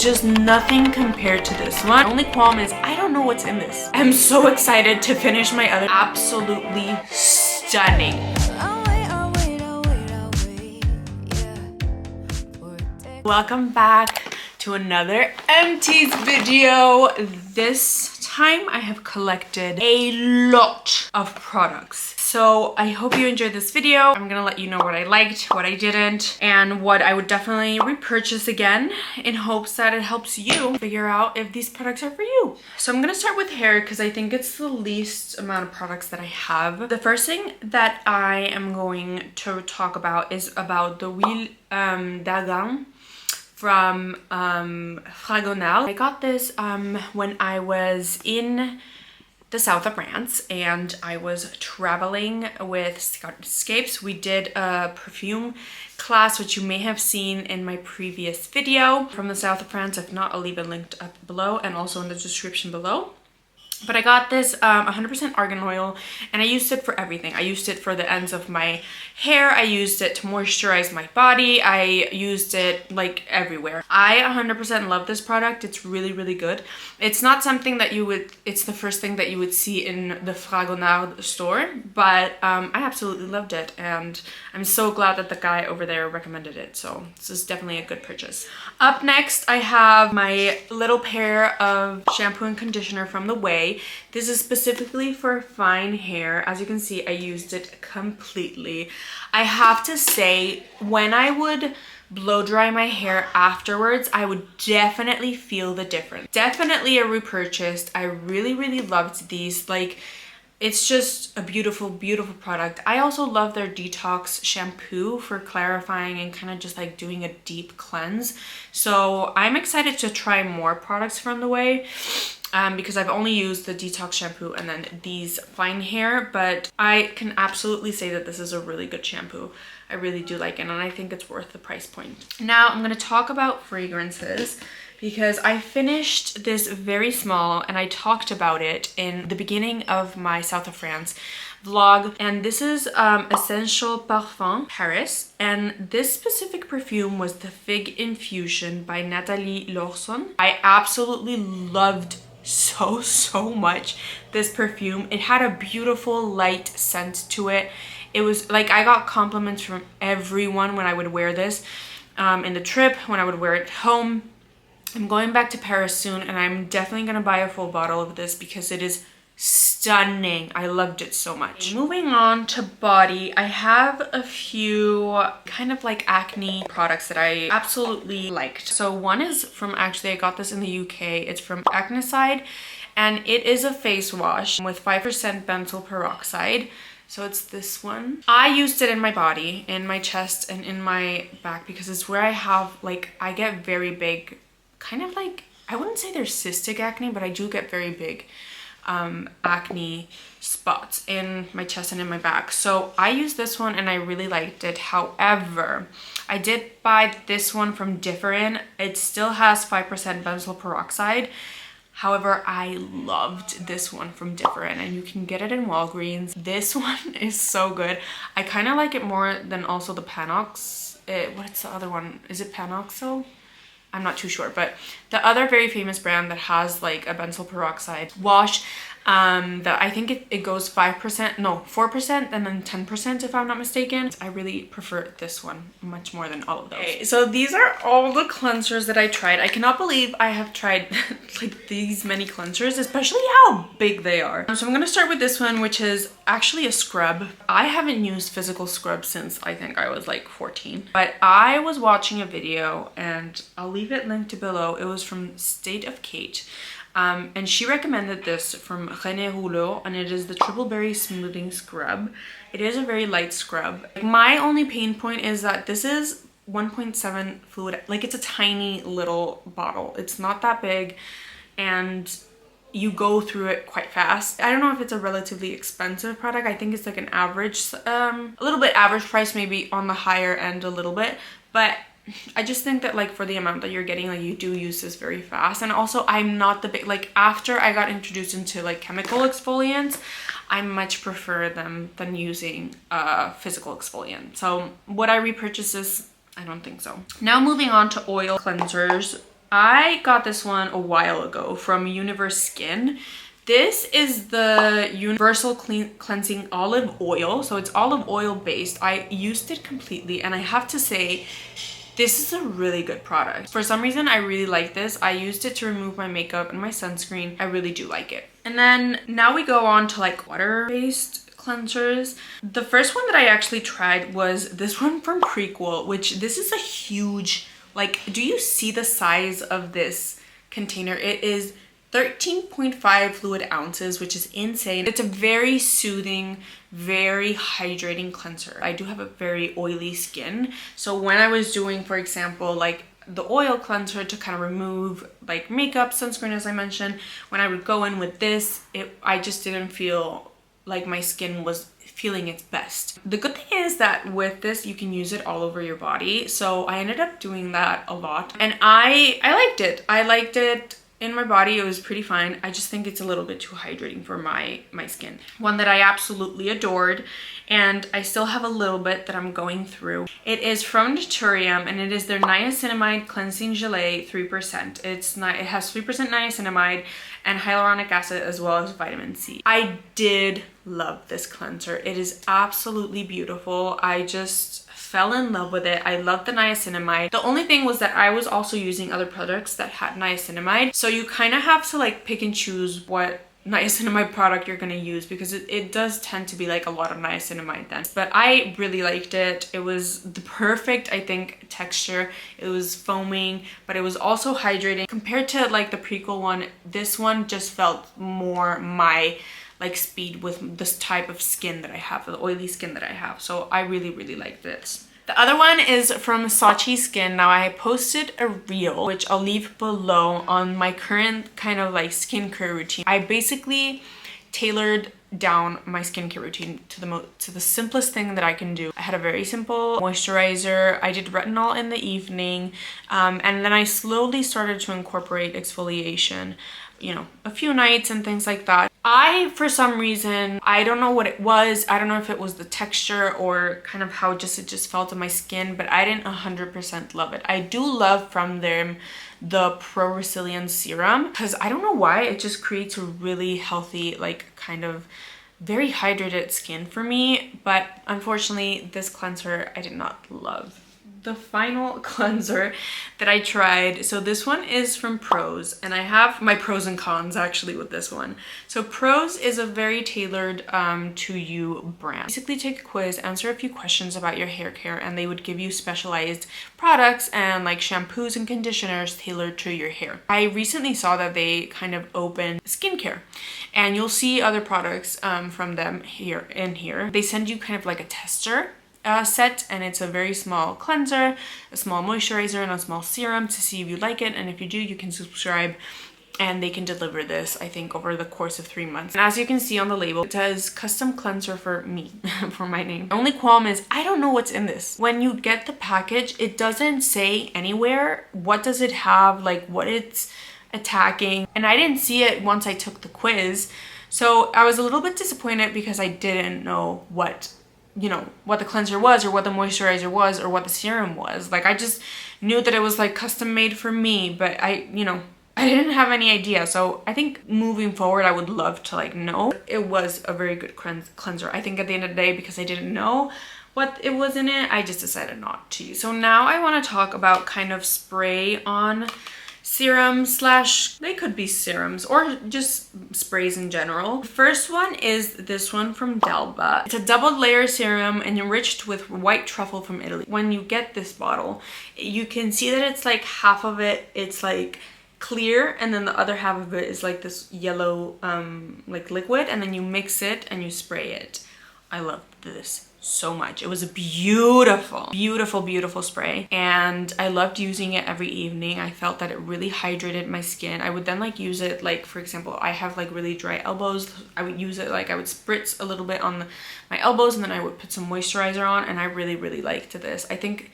Just nothing compared to this one. The only qualm is I don't know what's in this. I'm so excited to finish my other. Absolutely stunning. Welcome back to another Empties video. This time I have collected a lot of products. So I hope you enjoyed this video. I'm gonna let you know what I liked, what I didn't, and what I would definitely repurchase again in hopes that it helps you figure out if these products are for you. So I'm gonna start with hair because I think it's the least amount of products that I have. The first thing that I am going to talk about is about the Vrai Argan from Vrai Argan Oil. I got this when I was in the south of France and I was traveling with Scapes. We did a perfume class, which you may have seen in my previous video from the south of France. If not, I'll leave it linked up below and also in the description below. But I got this 100% argan oil and I used it for everything. I used it for the ends of my hair. I used it to moisturize my body. I used it like everywhere. I 100% love this product. It's really, really good. It's not something that you would, it's the first thing that you would see in the Vrai Argan Oil store, but I absolutely loved it. And I'm so glad that the guy over there recommended it. So this is definitely a good purchase. Up next, I have my little pair of shampoo and conditioner from The Way. This is specifically for fine hair. As you can see, I used it completely. I have to say, when I would blow dry my hair afterwards, I would definitely feel the difference. Definitely a repurchased. I really, really loved these. Like, it's just a beautiful, beautiful product. I also love their detox shampoo for clarifying and kind of just like doing a deep cleanse. So I'm excited to try more products from The Way. Because I've only used the detox shampoo and then these fine hair, but I can absolutely say that this is a really good shampoo. I really do like it and I think it's worth the price point. Now I'm going to talk about fragrances because I finished this very small and I talked about it in the beginning of my South of France vlog, and this is Essential Parfum Paris, and this specific perfume was the Fig Infusion by Nathalie Lorson. I absolutely loved so much this perfume. It had a beautiful light scent to it. It was like I got compliments from everyone when I would wear this in the trip, when I would wear it home. I'm going back to Paris soon and I'm definitely gonna buy a full bottle of this because it is stunning. I loved it so much. Moving on to body, I have a few kind of like acne products that I absolutely liked. So one is from, actually I got this in the UK, it's from Acne and it is a face wash with 5% benzoyl peroxide. So it's this one. I used it in my body, in my chest and in my back because it's where I have like, I get very big, kind of like, I wouldn't say they're cystic acne, but I do get very big acne spots in my chest and in my back. So I used this one and I really liked it. However, I did buy this one from Differin. It still has 5% benzoyl peroxide. However, I loved this one from Differin and you can get it in Walgreens. This one is so good. I kind of like it more than also the Panox. What's the other one? Is it Panoxyl? I'm not too sure, but the other very famous brand that has like a benzoyl peroxide wash that I think it goes 5%, no, 4% and then 10% if I'm not mistaken. I really prefer this one much more than all of those. Okay, so these are all the cleansers that I tried. I cannot believe I have tried like these many cleansers, especially how big they are. So I'm gonna start with this one, which is actually a scrub. I haven't used physical scrub since I think I was like 14, but I was watching a video and I'll leave it linked below. It was from State of Kate. And she recommended this from René Rouleau, and it is the Triple Berry Smoothing Scrub. It is a very light scrub. My only pain point is that this is 1.7 fluid, like it's a tiny little bottle. It's not that big and you go through it quite fast. I don't know if it's a relatively expensive product. I think it's like an average, a little bit average price, maybe on the higher end a little bit, but I just think that like for the amount that you're getting, like you do use this very fast. And also I'm not the big, like after I got introduced into like chemical exfoliants, I much prefer them than using physical exfoliant. So would I repurchase this? I don't think so. Now moving on to oil cleansers. I got this one a while ago from Universe Skin. This is the Universal Cleansing Olive Oil. So it's olive oil based. I used it completely and I have to say, this is a really good product. For some reason, I really like this. I used it to remove my makeup and my sunscreen. I really do like it. And then now we go on to like water-based cleansers. The first one that I actually tried was this one from PREQUEL, which this is a huge, like, do you see the size of this container? It is 13.5 fluid ounces, which is insane. It's a very soothing, very hydrating cleanser. I do have a very oily skin. So when I was doing, for example, like the oil cleanser to kind of remove like makeup, sunscreen, as I mentioned, when I would go in with this, I just didn't feel like my skin was feeling its best. The good thing is that with this, you can use it all over your body. So I ended up doing that a lot and I liked it. I liked it. In my body, it was pretty fine. I just think it's a little bit too hydrating for my skin. One that I absolutely adored, and I still have a little bit that I'm going through. It is from NATURIUM, and it is their Niacinamide Cleansing Gelée 3%. It has 3% niacinamide and hyaluronic acid as well as vitamin C. I did love this cleanser. It is absolutely beautiful. I just fell in love with it. I love the niacinamide. The only thing was that I was also using other products that had niacinamide. So you kind of have to like pick and choose what niacinamide product you're going to use because it does tend to be like a lot of niacinamide then. But I really liked it. It was the perfect, I think, texture. It was foaming, but it was also hydrating. Compared to like the PREQUEL one, this one just felt more my like speed with this type of skin that I have, the oily skin that I have. So I really, really like this. The other one is from Sachi Skin. Now I posted a reel, which I'll leave below, on my current kind of like skincare routine. I basically tailored down my skincare routine to the simplest thing that I can do. I had a very simple moisturizer. I did retinol in the evening, and then I slowly started to incorporate exfoliation, you know, a few nights and things like that. For some reason, I don't know what it was. I don't know if it was the texture or kind of how it just felt on my skin, but I didn't 100% love it. I do love from them the Pro Resilience Serum because I don't know why, it just creates a really healthy, like kind of very hydrated skin for me. But unfortunately, this cleanser I did not love. The final cleanser that I tried, so this one is from Prose, and I have my pros and cons actually with this one. So Prose is a very tailored to you brand. Basically take a quiz, answer a few questions about your hair care, and they would give you specialized products and like shampoos and conditioners tailored to your hair. I recently saw that they kind of opened skincare, and you'll see other products from them here. They send you kind of like a tester set, and it's a very small cleanser, a small moisturizer, and a small serum to see if you like it. And if you do, you can subscribe and they can deliver this, I think, over the course of 3 months. And as you can see on the label, it says custom cleanser for me, for my name. The only qualm is I don't know what's in this. When you get the package, it doesn't say anywhere what does it have, like what it's attacking, and I didn't see it once I took the quiz. So I was a little bit disappointed because I didn't know what the cleanser was, or what the moisturizer was, or what the serum was. Like I just knew that it was like custom made for me, but I didn't have any idea. So I think moving forward, I would love to like know. It was a very good cleanser. I think at the end of the day, because I didn't know what it was in it, I just decided not to. So now I want to talk about kind of spray on serums / they could be serums or just sprays in general. The first one is this one from Delba. It's a double layer serum and enriched with white truffle from Italy. When you get this bottle, you can see that it's like half of it's like clear, and then the other half of it is like this yellow like liquid, and then you mix it and you spray it. I love this so much. It was a beautiful spray, and I loved using it every evening. I felt that it really hydrated my skin. I would then like use it, like for example, I have like really dry elbows. I would use it, like I would spritz a little bit on my elbows, and then I would put some moisturizer on, and I really liked this. I think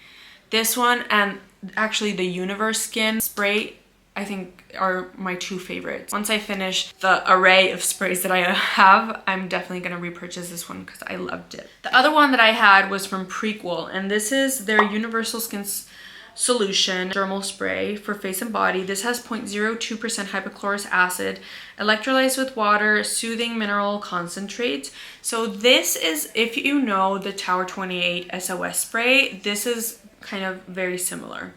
this one and actually the Universe Skin spray, I think, are my two favorites. Once I finish the array of sprays that I have, I'm definitely gonna repurchase this one because I loved it. The other one that I had was from PREQUEL, and this is their Universal Skin solution dermal spray for face and body. This has 0.02% hypochlorous acid, electrolyzed with water, soothing mineral concentrate. So this is, if you know the Tower 28 SOS spray, this is kind of very similar.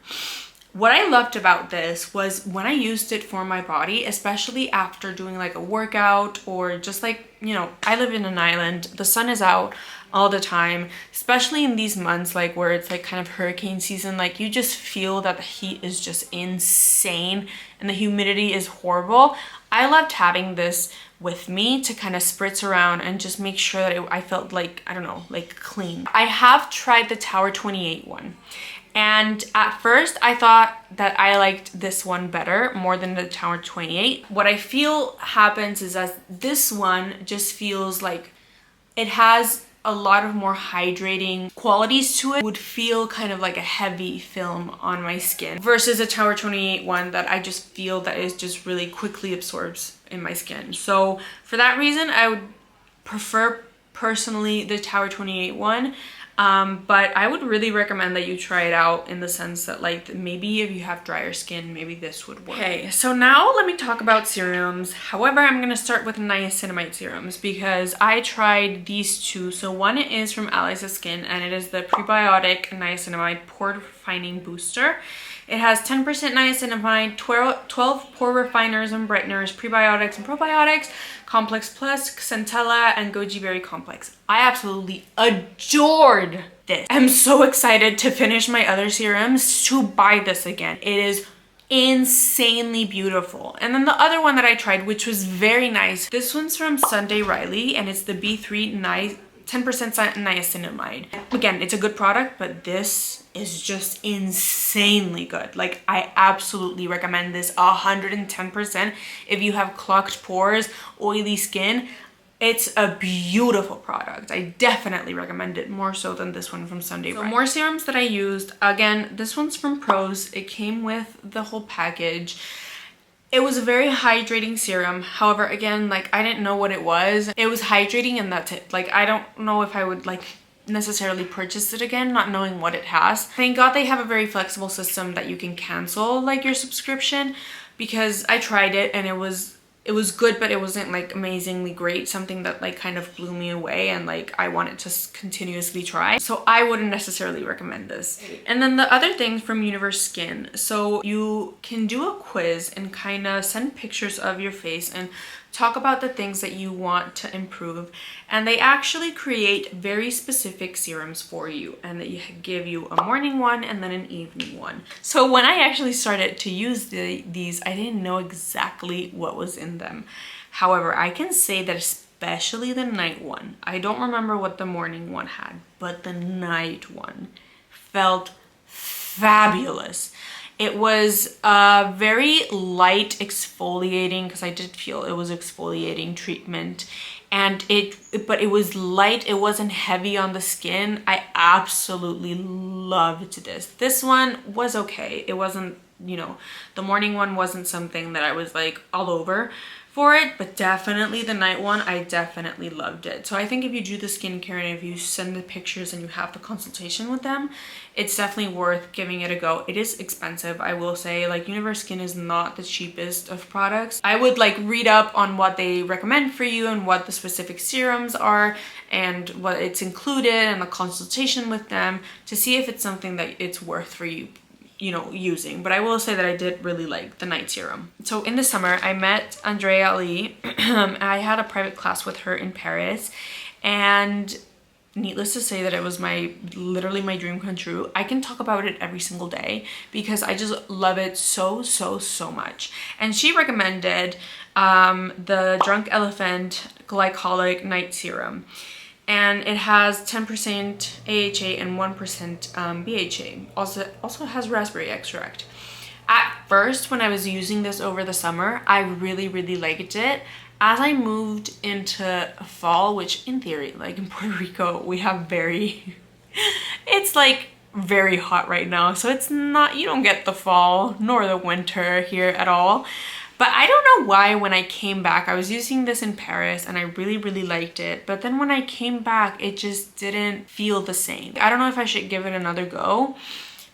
What I loved about this was when I used it for my body, especially after doing like a workout or just like, you know, I live in an island, the sun is out all the time, especially in these months like where it's like kind of hurricane season, like you just feel that the heat is just insane and the humidity is horrible. I loved having this with me to kind of spritz around and just make sure that I felt like, I don't know, like clean. I have tried the Tower 28 one. And at first I thought that I liked this one better, more than the Tower 28. What I feel happens is that this one just feels like it has a lot of more hydrating qualities to it. It would feel kind of like a heavy film on my skin versus a Tower 28 one that I just feel that is just really quickly absorbs in my skin. So for that reason, I would prefer personally the Tower 28 one. But I would really recommend that you try it out in the sense that like maybe if you have drier skin, maybe this would work. Okay, so now let me talk about serums. However, I'm going to start with niacinamide serums because I tried these two. So one is from Allies of Skin and it is the Prebiotic Niacinamide Pore Refining Booster. It has 10% niacinamide, 12 pore refiners and brighteners, prebiotics and probiotics, Complex Plus, Centella, and Goji Berry Complex. I absolutely adored this. I'm so excited to finish my other serums to buy this again. It is insanely beautiful. And then the other one that I tried, which was very nice, this one's from Sunday Riley and it's the B3 10% niacinamide. Again, it's a good product, but this is just insanely good. Like I absolutely recommend this 110% if you have clogged pores, oily skin. It's a beautiful product. I definitely recommend it more so than this one from Sunday Riley. So more serums that I used. Again, this one's from Prose. It came with the whole package. It was a very hydrating serum. However, again, like I didn't know what it was. It was hydrating and that's it. Like I don't know if I would like necessarily purchase it again, not knowing what it has. Thank God they have a very flexible system that you can cancel like your subscription, because I tried it and it was good, but it wasn't like amazingly great, something that like kind of blew me away and like I wanted to continuously try. So I wouldn't necessarily recommend this. And then the other thing from Universe Skin, so you can do a quiz and kind of send pictures of your face and talk about the things that you want to improve, and they actually create very specific serums for you, and they give you a morning one and then an evening one. So when I actually started to use these, I didn't know exactly what was in them. However, I can say that especially the night one, I don't remember what the morning one had, but the night one felt fabulous. It was a very light exfoliating, because I did feel it was exfoliating treatment, and but it was light, it wasn't heavy on the skin. I absolutely loved this. This one was okay. It wasn't, you know, the morning one wasn't something that I was like all over for it, but definitely the night one, I definitely loved it. So I think if you do the skincare and if you send the pictures and you have the consultation with them, it's definitely worth giving it a go. It is expensive, I will say. Like Universe Skin is not the cheapest of products. I would like read up on what they recommend for you and what the specific serums are and what it's included and the consultation with them to see if it's something that it's worth for you, you know, using. But I will say that I did really like the night serum. So in the summer, I met Andrea Lee. I had a private class with her in Paris, and needless to say that it was literally my dream come true. I can talk about it every single day because I just love it so much. And she recommended the Drunk Elephant Glycolic Night Serum. And it has 10% AHA and 1% BHA. Also has raspberry extract. At first, when I was using this over the summer, I really liked it. As I moved into fall, which in theory, like in Puerto Rico, we have it's like very hot right now. So it's not, you don't get the fall nor the winter here at all. But I don't know why when I came back, I was using this in Paris and I really liked it. But then when I came back, it just didn't feel the same. I don't know if I should give it another go,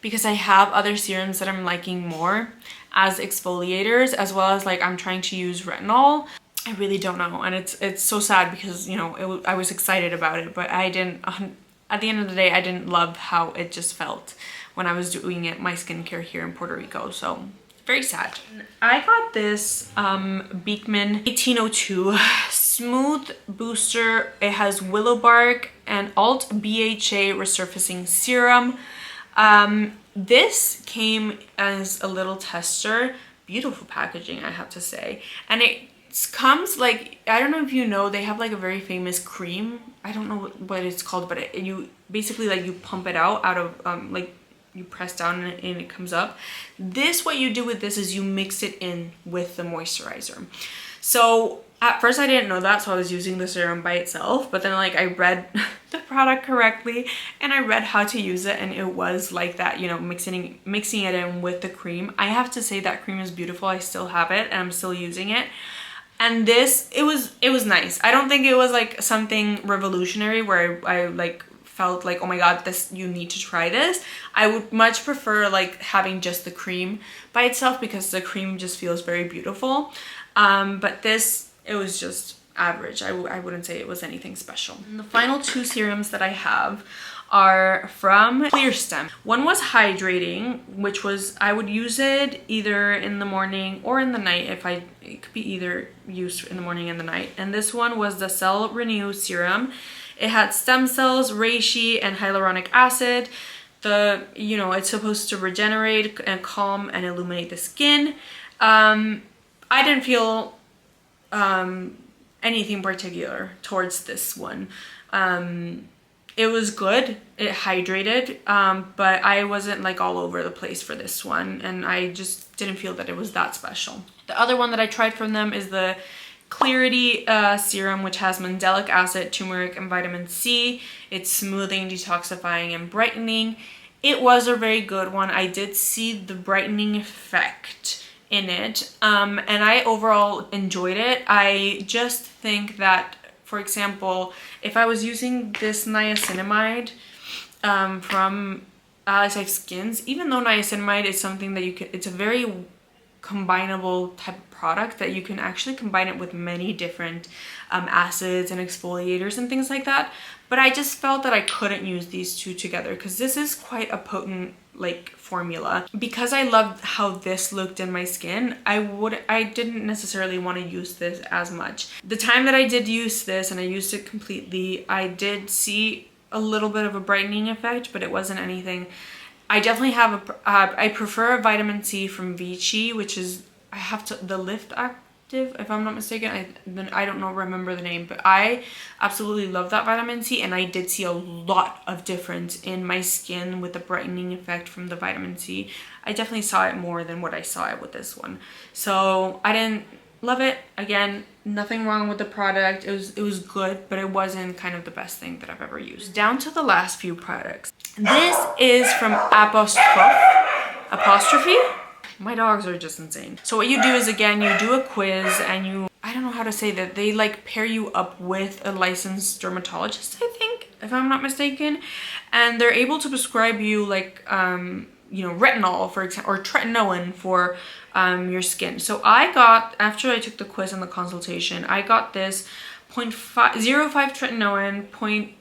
because I have other serums that I'm liking more as exfoliators, as well as like I'm trying to use retinol. I really don't know, and it's so sad because, you know, I was excited about it, but I didn't, at the end of the day, I didn't love how it just felt when I was doing it, my skincare here in Puerto Rico. So very sad. I got this Beekman 1802 Smooth Booster. It has willow bark and alt BHA resurfacing serum. This came as a little tester. Beautiful packaging, I have to say. And it comes like, I don't know if you know, they have like a very famous cream. I don't know what it's called, but you basically like you pump it out of like you press down and it comes up. This, what you do with this is you mix it in with the moisturizer. So at first I didn't know that, so I was using the serum by itself, but then like I read the product correctly and I read how to use it, and it was like that, you know, mixing it in with the cream. I have to say that cream is beautiful. I still have it and I'm still using it. And this, it was nice. I don't think it was like something revolutionary where I like felt like, oh my god, this, you need to try this. I would much prefer like having just the cream by itself because the cream just feels very beautiful. But this, it was just average. I wouldn't say it was anything special. And the final two serums that I have are from Clear Stem. One was hydrating, which was, I would use it either in the morning or in the night. It could be either used in the morning and the night. And this one was the Cell Renew Serum. It had stem cells, reishi, and hyaluronic acid. You know, it's supposed to regenerate and calm and illuminate the skin. I didn't feel anything particular towards this one. It was good, it hydrated, but I wasn't like all over the place for this one, and I just didn't feel that it was that special. The other one that I tried from them is the Clarity Serum, which has mandelic acid, turmeric, and vitamin C. It's smoothing, detoxifying, and brightening. It was a very good one. I did see the brightening effect in it, and I overall enjoyed it. I just think that, for example, if I was using this niacinamide from Alice Life Skins, even though niacinamide is something that you can, it's a very combinable type of product that you can actually combine it with many different acids and exfoliators and things like that. But I just felt that I couldn't use these two together because this is quite a potent like formula. Because I loved how this looked in my skin, I didn't necessarily want to use this as much. The time that I did use this and I used it completely, I did see a little bit of a brightening effect, but it wasn't anything. I definitely have I prefer a vitamin C from Vichy, which is, the Lift Active, if I'm not mistaken. I don't know, remember the name, but I absolutely love that vitamin C, and I did see a lot of difference in my skin with the brightening effect from the vitamin C. I definitely saw it more than what I saw it with this one. So I didn't love it. Again, nothing wrong with the product. It was good, but it wasn't kind of the best thing that I've ever used. Down to the last few products. This is from Apostrophe. My dogs are just insane. So what you do is, again, you do a quiz and I don't know how to say that, they like pair you up with a licensed dermatologist, I think, if I'm not mistaken, and they're able to prescribe you like you know, retinol, for example, or tretinoin for your skin. So I got, after I took the quiz and the consultation, I got this 0.05 tretinoin, 0.5%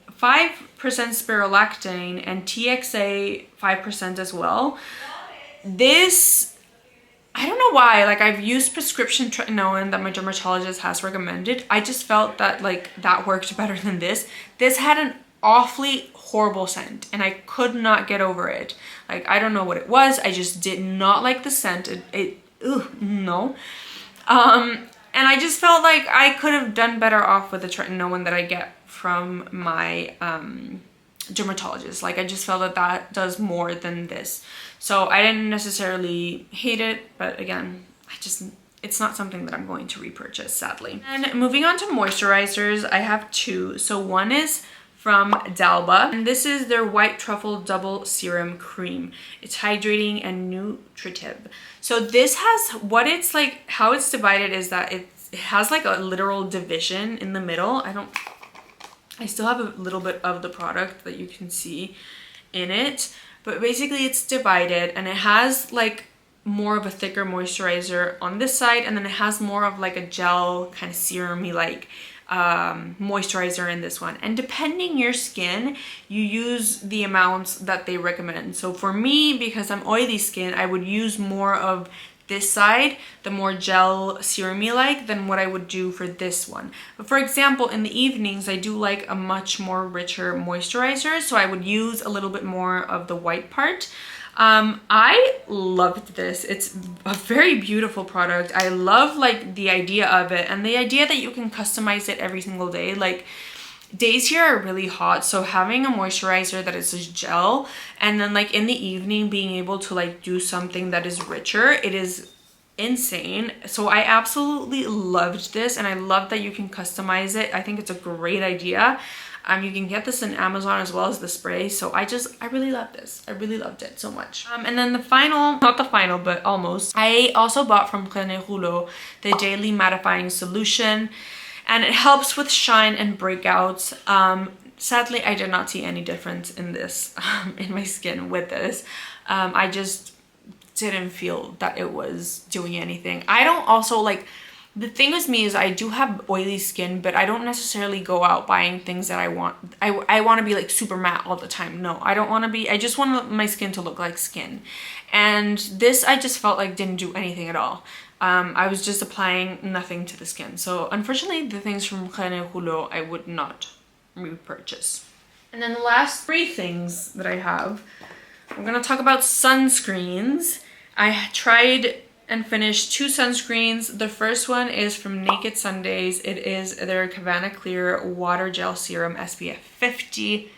spirulactane, and TXA 5% as well. This, I don't know why, like I've used prescription tretinoin that my dermatologist has recommended. I just felt that like that worked better than this. This had an awfully horrible scent and I could not get over it. Like, I don't know what it was. I just did not like the scent. No. And I just felt like I could have done better off with the tretinoin that I get from my dermatologist. Like, I just felt that that does more than this. So I didn't necessarily hate it, but again, it's not something that I'm going to repurchase, sadly. And moving on to moisturizers, I have two. So one is from Dalba, and this is their White Truffle Double Serum Cream. It's hydrating and nutritive. So this has, what it's like, how it's divided is that it has like a literal division in the middle. I still have a little bit of the product that you can see in it. but basically it's divided, and it has like more of a thicker moisturizer on this side, and then it has more of like a gel kind of serum-y like moisturizer in this one. And depending your skin, you use the amounts that they recommend. So for me, because I'm oily skin, I would use more of this side, the more gel serum-y like, than what I would do for this one. But for example, in the evenings, I do like a much more richer moisturizer, so I would use a little bit more of the white part. I loved this. It's a very beautiful product. I love like the idea of it, and the idea that you can customize it every single day. Like, days here are really hot, so having a moisturizer that is just gel, and then like in the evening being able to like do something that is richer, it is insane. So I absolutely loved this, and I love that you can customize it. I think it's a great idea. You can get this in Amazon as well as the spray. So I really love this. I really loved it so much. And then the final, not the final, but almost, I also bought from Cabanaclear the Daily Mattifying Solution, and it helps with shine and breakouts. Sadly, I did not see any difference in this, in my skin with this. I just didn't feel that it was doing anything. I don't also like, the thing with me is I do have oily skin, but I don't necessarily go out buying things that I want. I want to be like super matte all the time. No, I don't want to be. I just want my skin to look like skin. And this, I just felt like didn't do anything at all. I was just applying nothing to the skin. So unfortunately, the things from Cabanaclear I would not repurchase. And then the last 3 things that I have, I'm going to talk about sunscreens. I tried and finished 2 sunscreens. The first one is from Naked Sundays. It is their Cabanaclear Water Gel Serum SPF 50.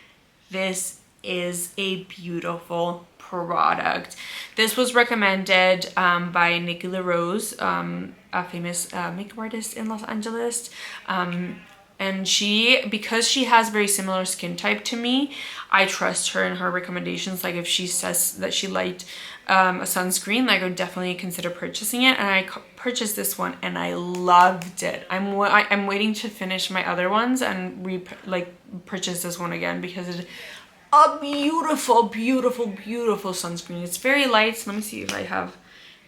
This is a beautiful product. This was recommended by Nikki LaRose, a famous makeup artist in Los Angeles. And because she has very similar skin type to me, I trust her in her recommendations. Like if she says that she liked a sunscreen, like I would definitely consider purchasing it. And I purchased this one and I loved it. I'm waiting to finish my other ones and purchase this one again, because it's a beautiful, beautiful, beautiful sunscreen. It's very light. So let me see if I have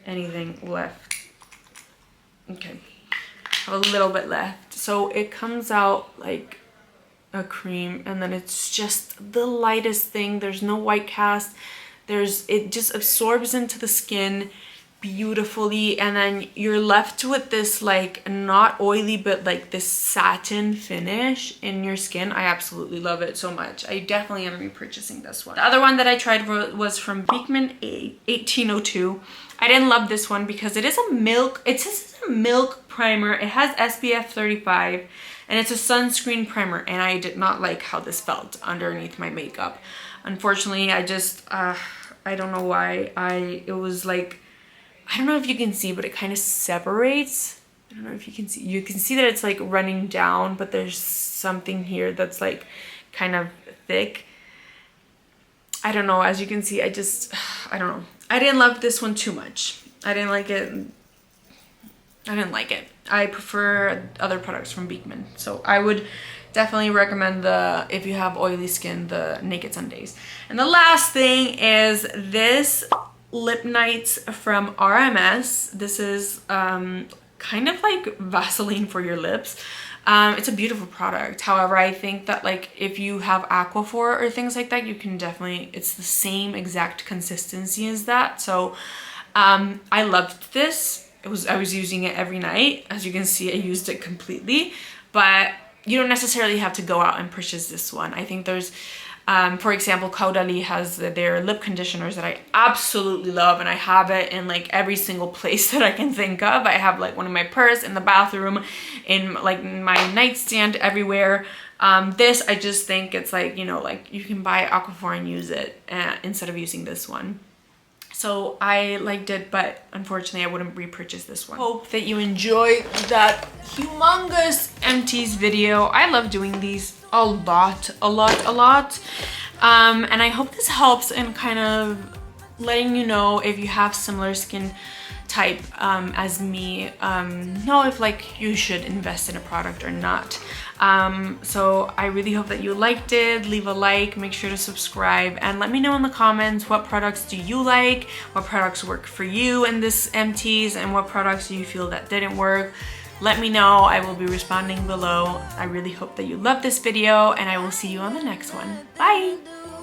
anything left. Okay, I have a little bit left. So it comes out like a cream, and then it's just the lightest thing. There's no white cast. It just absorbs into the skin beautifully, and then you're left with this like not oily but like this satin finish in your skin. I absolutely love it so much. I definitely am repurchasing this one. The other one that I tried was from Piedmont 1802. I didn't love this one because it is a milk, it says it's a milk primer. It has SPF 35 and it's a sunscreen primer, and I did not like how this felt underneath my makeup. Unfortunately, I just I don't know why. It was like, I don't know if you can see, but it kind of separates. I don't know if you can see. You can see that it's like running down, but there's something here that's like kind of thick. I don't know. As you can see, I don't know. I didn't love this one too much. I didn't like it. I prefer other products from Beekman. So I would definitely recommend if you have oily skin, the Naked Sundays. And the last thing is this Lip Nights from RMS. This is kind of like Vaseline for your lips. It's a beautiful product. However, I think that like if you have Aquaphor or things like that, you can definitely, it's the same exact consistency as that. So I loved this. I was using it every night. As you can see, I used it completely, but you don't necessarily have to go out and purchase this one. I think there's, for example, Caudalie has their lip conditioners that I absolutely love, and I have it in like every single place that I can think of. I have like one in my purse, in the bathroom, in like my nightstand, everywhere. This, I just think it's like, you know, like you can buy Aquaphor and use it instead of using this one. So I liked it, but unfortunately I wouldn't repurchase this one. Hope that you enjoyed that humongous Empties video. I love doing these a lot. And I hope this helps in kind of letting you know if you have similar skin type as me know if like you should invest in a product or not. So I really hope that you liked it. Leave a like, make sure to subscribe, and let me know in the comments what products do you like, what products work for you in this Empties, and what products do you feel that didn't work. Let me know. I will be responding below. I really hope that you love this video, and I will see you on the next one. Bye!